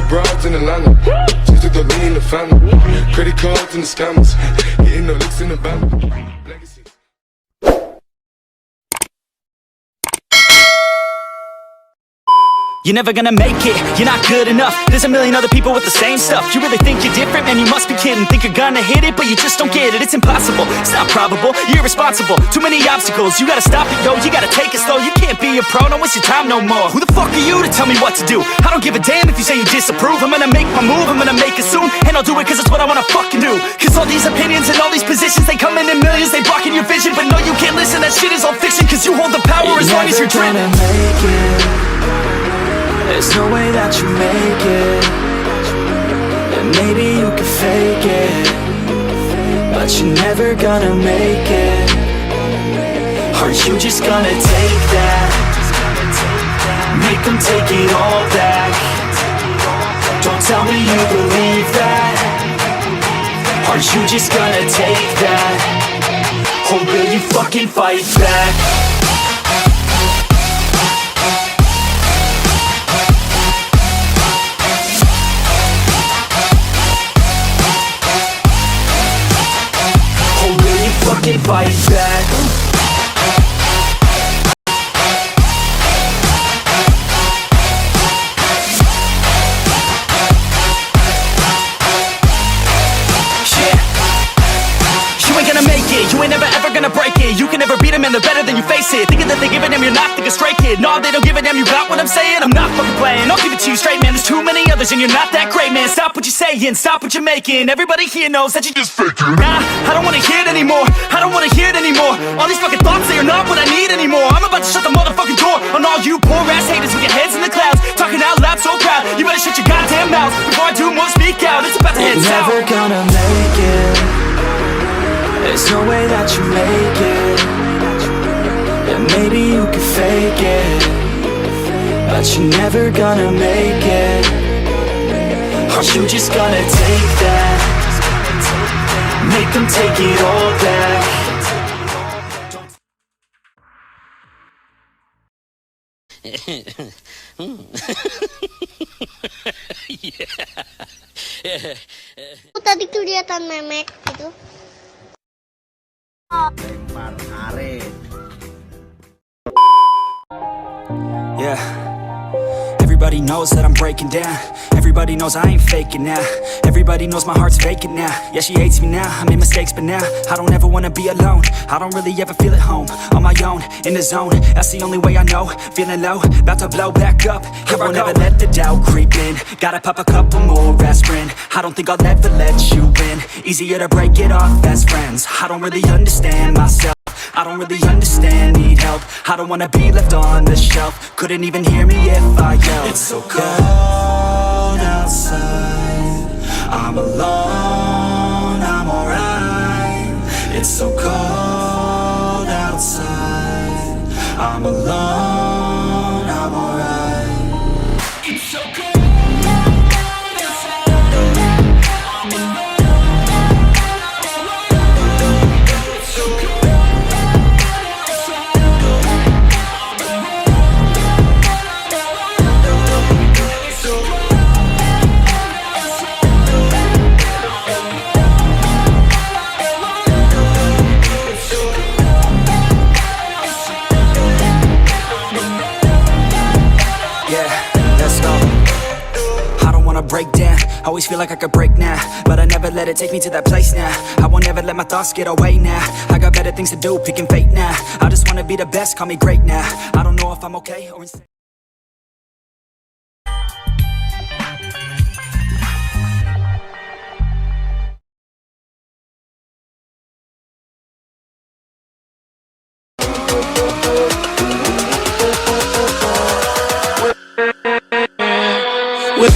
broads in Atlanta. Just took the lean in the family. Credit cards and the scammers. Getting the licks in the van. Legacy. You're never gonna make it, you're not good enough. There's a million other people with the same stuff. You really think you're different? Man, you must be kidding. Think you're gonna hit it, but you just don't get it. It's impossible, it's not probable, you're irresponsible. Too many obstacles, you gotta stop it, yo. You gotta take it slow, you can't be a pro. Don't waste your time no more. Who the fuck are you to tell me what to do? I don't give a damn if you say you disapprove. I'm gonna make my move, I'm gonna make it soon. And I'll do it cause it's what I wanna fucking do. Cause all these opinions and all these positions, they come in millions, they blocking your vision. But no, you can't listen, that shit is all fiction. Cause you hold the power as long as you're dreaming. There's no way that you make it. And maybe you can fake it, but you're never gonna make it. Aren't you just gonna take that? Make them take it all back. Don't tell me you believe that. Aren't you just gonna take that? Or will you fucking fight back? Fight back. You ain't never ever gonna break it. You can never beat them and they're better than you face it. Thinking that they give a damn, you're not thinking straight, kid. No, they don't give a damn, you got what I'm saying? I'm not fucking playing, I'll give it to you straight, man. There's too many others and you're not that great, man. Stop what you're saying, stop what you're making. Everybody here knows that you just faking. Nah, I don't wanna hear it anymore, I don't wanna hear it anymore. All these fucking thoughts, they are not what I need anymore. I'm about to shut the motherfucking door on all you poor ass haters with your heads in the clouds, talking out loud so proud. You better shut your goddamn mouth before I do more speak out. It's about to head south. You're never gonna make it. There's no way that you make it. And maybe you can fake it, but you're never gonna make it. Aren't you just gonna take that? Make them take it all back. Tadi kelihatan memek gitu. Yeah, everybody knows that I'm breaking down. Everybody knows I ain't faking now. Everybody knows my heart's vacant now. Yeah, she hates me now, I made mistakes but now I don't ever wanna be alone. I don't really ever feel at home. On my own, in the zone, that's the only way I know. Feeling low, about to blow back up. Here I won't ever let the doubt creep in. Gotta pop a couple more aspirin. I don't think I'll ever let you in. Easier to break it off best friends. I don't really understand myself, I don't really understand, need help. I don't wanna be left on the shelf. Couldn't even hear me if I yelled. It's so cold outside, I'm alone, I'm alright. It's so cold outside, I'm alone, I'm alright. It's so cold. Break down, always feel like I could break now, but I never let it take me to that place now. I won't ever let my thoughts get away now. I got better things to do, picking fate now. I just wanna be the best, call me great now. I don't know if I'm okay or insane. With